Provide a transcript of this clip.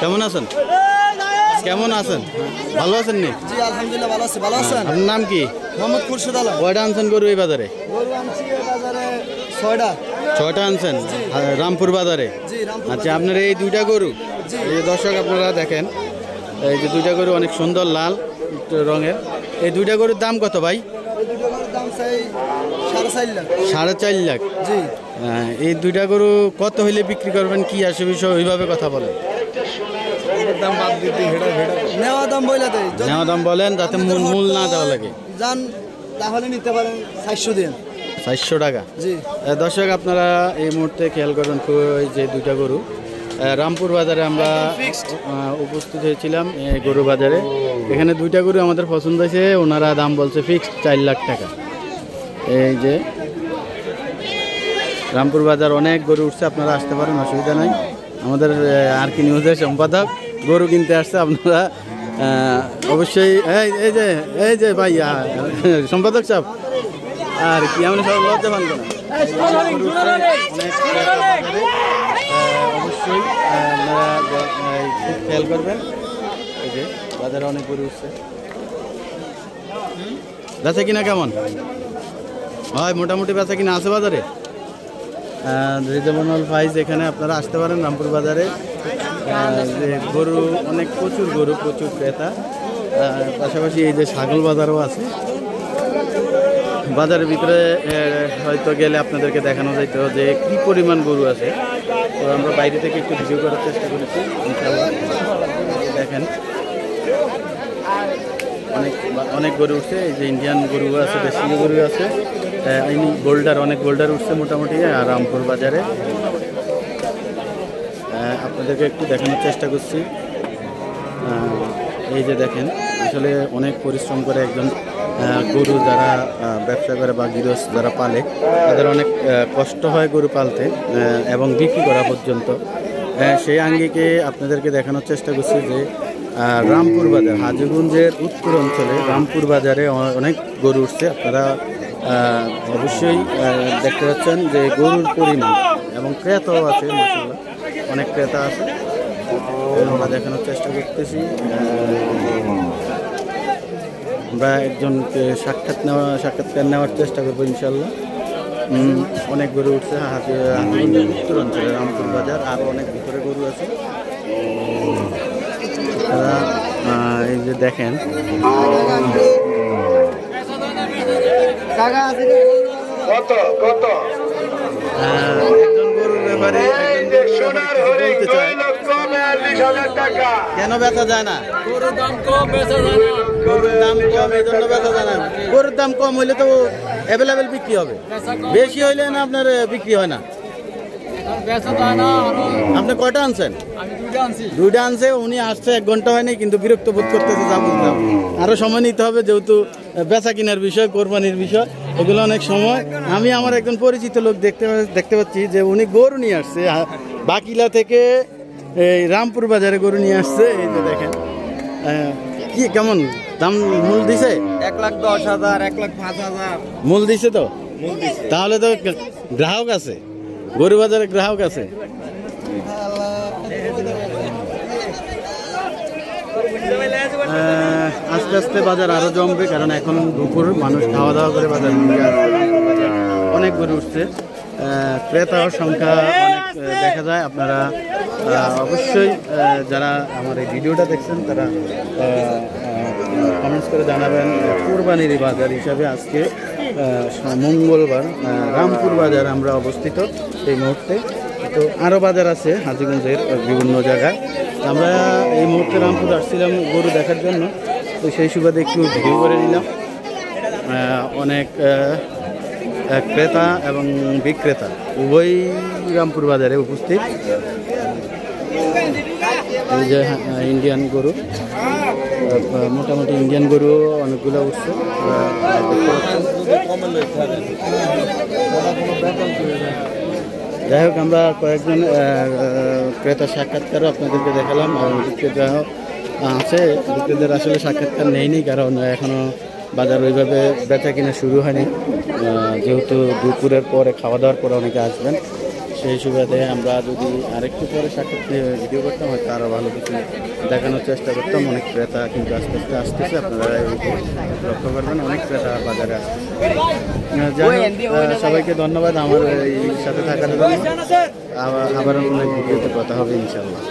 কেমন আছেন? কেমন আছেন? ভালো আছেন নি? জি আলহামদুলিল্লাহ ভালো আছি। ভালো আছেন? আপনার নাম কি? মোহাম্মদ খুরশিদ আলম। কয়টা আনছেন গরু এই বাজারে? গরু আনছি এই বাজারে 6টা। 6টা আনছেন রামপুর বাজারে? জি রামপুর। আচ্ছা, আপনার এই দুইটা গরু, এই দর্শক আপনারা দেখেন, এই যে দুইটা গরু অনেক সুন্দর লাল রঙের। এই দুইটা গরুর দাম কত ভাই? এই দুটো গরুর দাম চাই 4.5 লাখ। 4.5 লাখ? জি। এই দুইটা গরু কত হইলে বিক্রি করবেন, কি আসে বিষয় ওইভাবে কথা বলেন। দাম বাদ দিতে নেওয়া দাম বইলা দেই। নেওয়া দাম বলেন, যাতে মূল না দেওয়া লাগে। জান তাহলে নিতে পারেন 400 দিন। 400 টাকা? জি। দর্শক আপনারা এই মুহূর্তে খেয়াল করবেন, এই যে দুইটা গরু রামপুর বাজারে আমরা উপস্থিত হয়েছিলাম এই গরু বাজারে। এখানে দুইটা গরু আমাদের পছন্দ হয়েছে, ওনারা দাম বলছে ফিক্সড 4 লাখ টাকা। এই যে রামপুর বাজার অনেক গরু উঠছে, আপনারা আসতে পারেন, অসুবিধা নাই। আমাদের আর কি নিউজের সম্পাদক গরু কিনতে আসছে, আপনারা অবশ্যই এই যে ভাই সম্পাদক সাহেব আর কি আমরা সব লজ্জা পান না, অবশ্যই আপনারা খুব খেয়াল করবেন। এই যে বাজারে অনেক গরু উঠছে, বেচা কিনা কেমন হয়? মোটামুটি বেচা কিনা আছে বাজারে? রিজনেবল প্রাইস, এখানে আপনারা আসতে পারেন রামপুর বাজারে। গরু অনেক, প্রচুর গরু, প্রচুর ক্রেতা। পাশাপাশি এই যে ছাগল বাজারও আছে। বাজারের ভিতরে হয়তো গেলে আপনাদেরকে দেখানো যাইতো যে কি পরিমাণ গরু আছে। তো আমরা বাইরে থেকে একটু ভিডিও করার চেষ্টা করেছি, ইনশাআল্লাহ। দেখেন অনেক গরু উঠছে, এই যে ইন্ডিয়ান গরু আছে, দেশীয় গরু আছে, অনেক গোল্ডার উঠছে মোটামুটি রামপুর বাজারে। আপনাদেরকে একটু দেখানোর চেষ্টা করছি। এই যে দেখেন, আসলে অনেক পরিশ্রম করে একজন গরু যারা ব্যবসা করে বা গৃহস্থ যারা পালে, তাদের অনেক কষ্ট হয় গরু পালতে এবং বিক্রি করা পর্যন্ত। সেই আঙ্গিকে আপনাদেরকে দেখানোর চেষ্টা করছি যে রামপুর বাজার, হাজীগঞ্জের উত্তর অঞ্চলে রামপুর বাজারে অনেক গরু উঠছে। আপনারা অবশ্যই দেখতে পাচ্ছেন যে গরুর পরিমাণ এবং ক্রেতাও আছে, মাশাআল্লাহ অনেক ক্রেতা আছে। আমরা দেখানোর চেষ্টা করতেছি। আমরা একজনকে সাক্ষাৎকার নেওয়ার চেষ্টা করবো ইনশাল্লাহ। অনেক গরু উঠছে হাজীগঞ্জের উত্তর অঞ্চলে রামপুর বাজার, আরও অনেক ভিতরে গরু আছে। এই যে দেখেন, একজন গরুর ব্যাপারে বলতে চায় কেন বেচা যায় না? গরুর দাম কম, এই জন্য বেচা যায় না। গরুর দাম কম হইলে তো অ্যাভেলেবেল বিক্রি হবে, বেশি হইলে না আপনার বিক্রি হয় না। আপনি কয়টা আনছেন? দুইটা আনছে। উনি আসছে 1 ঘন্টা হয়নি, কিন্তু বিরক্ত বোধ করতেছে, যা বুঝলাম। আরো সময় নিতে হবে, যেহেতু বেচা কিনার বিষয়, কোরবানির বিষয়, এগুলো অনেক সময়। আমি আমার একজন পরিচিত লোক দেখতে পাচ্ছি যে উনি গরু নিয়ে আসছে বাকিলা থেকে, এই রামপুর বাজারে গরু নিয়ে আসছে। এই যে দেখেন কি কেমন দাম মূল দিছে? 1,10,000, 1,05,000 মূল দিছে তো? তাহলে তো গ্রাহক আছে, গরু বাজারে গ্রাহক আছে। আস্তে আস্তে বাজার আরো জমবে, কারণ এখন দুপুর, মানুষ খাওয়া দাওয়া করে বাজার অনেক গরু উঠছে। ক্রেতার সংখ্যা অনেক দেখা যায়। আপনারা অবশ্যই যারা আমার এই ভিডিওটা দেখছেন তারা কমেন্টস করে জানাবেন। কোরবানির বাজার হিসাবে আজকে মঙ্গলবার রামপুর বাজার আমরা অবস্থিত এই মুহূর্তে। তো আরও বাজার আছে হাজীগঞ্জের বিভিন্ন জায়গায়। আমরা এই মুহূর্তে রামপুর আসছিলাম গরু দেখার জন্য, তো সেই সুবাদে একটু ভিডিও করে নিলাম। অনেক ক্রেতা এবং বিক্রেতা উভয়ই রামপুর বাজারে উপস্থিত। এই যে ইন্ডিয়ান গরু, মোটামুটি ইন্ডিয়ান গরু অনেকগুলো উঠছে। যাই হোক, আমরা কয়েকজন ক্রেতা সাক্ষাৎকারও আপনাদেরকে দেখালাম। বিক্রেতা আছে, বিক্রেতাদের আসলে সাক্ষাৎকার নেয়নি, কারণ এখনও বাজার ওইভাবে বেচা কিনা শুরু হয়নি। যেহেতু দুপুরের পরে, খাওয়া দাওয়ার পরে অনেকে আসবেন, সেই সুবাদে আমরা যদি আরেকটু পরে সাক্ষাৎ ভিডিও করতাম হয়তো আরও ভালো কিছু দেখানোর চেষ্টা করতাম। অনেক ক্রেতা কিন্তু আস্তে আস্তে আসতেছে, আপনারা লক্ষ্য করবেন অনেক ক্রেতা বাজারে আসতেছে। যাই হোক, সবাইকে ধন্যবাদ আমার এই সাথে থাকার জন্য। আবার অনেক ভিডিওতে কথা হবে ইনশাল্লাহ।